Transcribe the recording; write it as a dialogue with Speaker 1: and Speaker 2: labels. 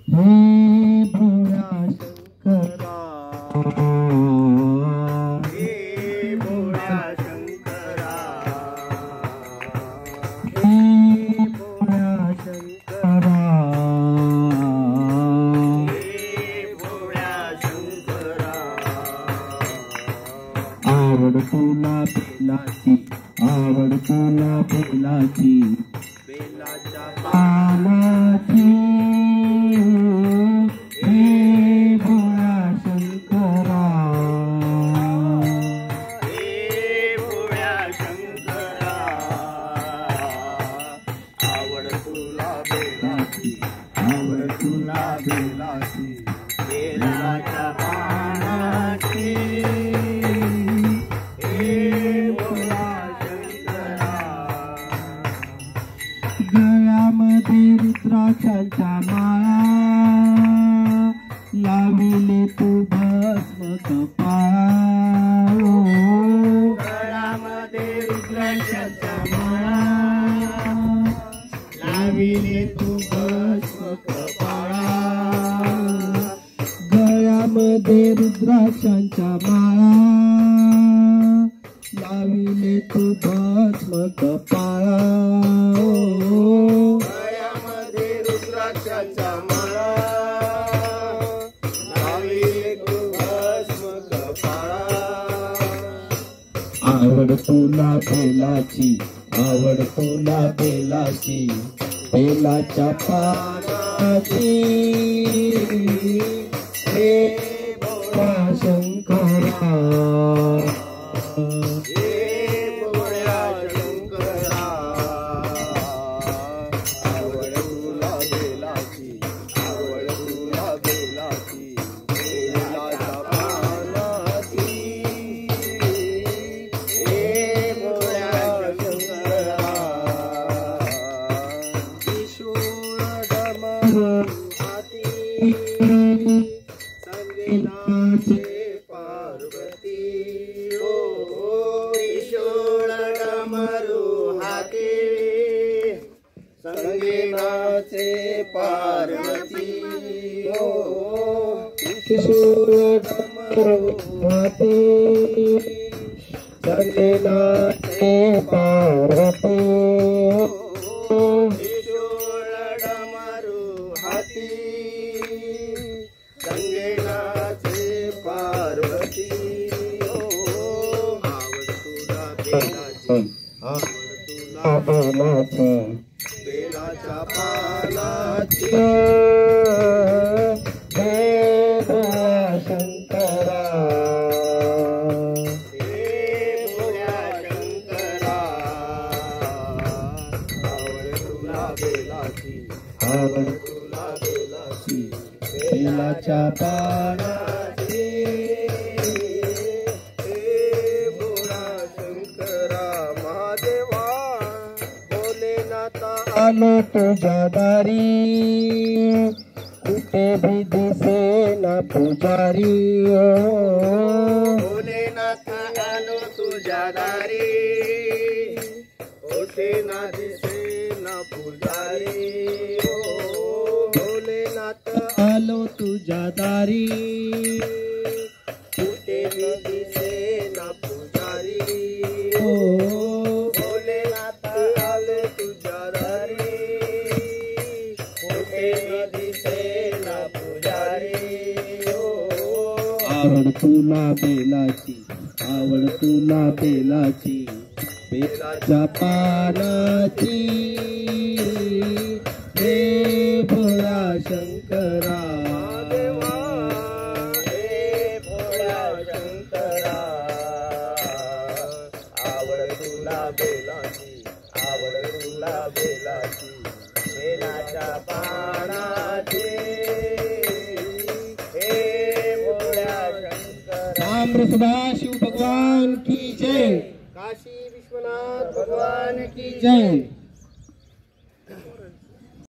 Speaker 1: हे भोळ्या शंकरा,
Speaker 2: हे भोळ्या शंकरा,
Speaker 1: हे भोळ्या शंकरा,
Speaker 2: हे भोळ्या शंकरा.
Speaker 1: आवड तुला बेलाची, आवड तुला बेलाची,
Speaker 2: बेलाच्या
Speaker 1: पानाची, हे भोळ्या शंकरा,
Speaker 2: हे भोळ्या शंकरा. आवड तुला बेलाची,
Speaker 1: आवड तुला बेलाची,
Speaker 2: बेलाच्या पानाची, हे भोळ्या शंकरा.
Speaker 1: गळ्यामध्ये रुद्राक्षांच्या माळा, लाविले तू भस्म कपाळा,
Speaker 2: गळ्यामध्ये रुद्राक्षाच्या माळा,
Speaker 1: लाविले तू भस्म कपाळा. गळ्यामध्ये रुद्राक्षांच्या माळा, लाविले तू भस्म कपाळा,
Speaker 2: गळ्यामध्ये रुद्राक्षाच्या माळा, लाविले तू भस्म कपाळा.
Speaker 1: आवड तुला बेलाची, आवड तुला बेलाची, बेलाच्या पानाची, हे भोळा शंकरा,
Speaker 2: हे भोळ्या शंकरा. आवड तुला बेलाची, आवड तुला बेलाची, बेलाच्या पानाची, हे भोळ्या शंकरा. त्रिशूळ डमरू हाती, संगीताचे पार्वती. ओ त्रिशूळ डमरू हाती, संगीताचे पार्वती. ओ
Speaker 1: त्रिशूळ डमरू हाती, संगीताचे पार्वती.
Speaker 2: त्रिशूळ डमरू हाती, संगीताचे पार्वती. ओ आवड तुला बेलाची, आवड तुला
Speaker 1: बेलाची,
Speaker 2: बेलाच्या पानाची,
Speaker 1: हे भोळा शंकरा,
Speaker 2: हे भोळ्या शंकरा. आवड तुला बेलाची,
Speaker 1: आवड
Speaker 2: तुला बेलाची,
Speaker 1: बेलाच्या
Speaker 2: पानाची, हे भोळा शंकरा. महादेवा भोलेनाथा
Speaker 1: आलो तुझ्या दारी, कुठे भी दिसे ना पुजारी,
Speaker 2: भोलेनाथ आलो तुझ्या दारी, होते ना दिसे ना पुजारी. ओ भोलेनाथ
Speaker 1: आलो तुझ्या दारी,
Speaker 2: होते ना दिसे ना पुजारी.
Speaker 1: ओ
Speaker 2: भोलेनाथ आलो तुझ्या दारी, होते ना दिसे ना पुजारी. ओ
Speaker 1: आवड तुला बेलाची, आवड तुला बेलाची, बेलाच्या पानाची, हे भोळा शंकरा,
Speaker 2: देवा हे भोळ्या शंकरा. आवड तुला बेलाची, आवड तुला बेलाची, बेलाच्या पानाची, हे भोळ्या शंकरा.
Speaker 1: राम सदाशिव भगवान की जय,
Speaker 2: काशी विश्वनाथ भगवान की
Speaker 1: जय.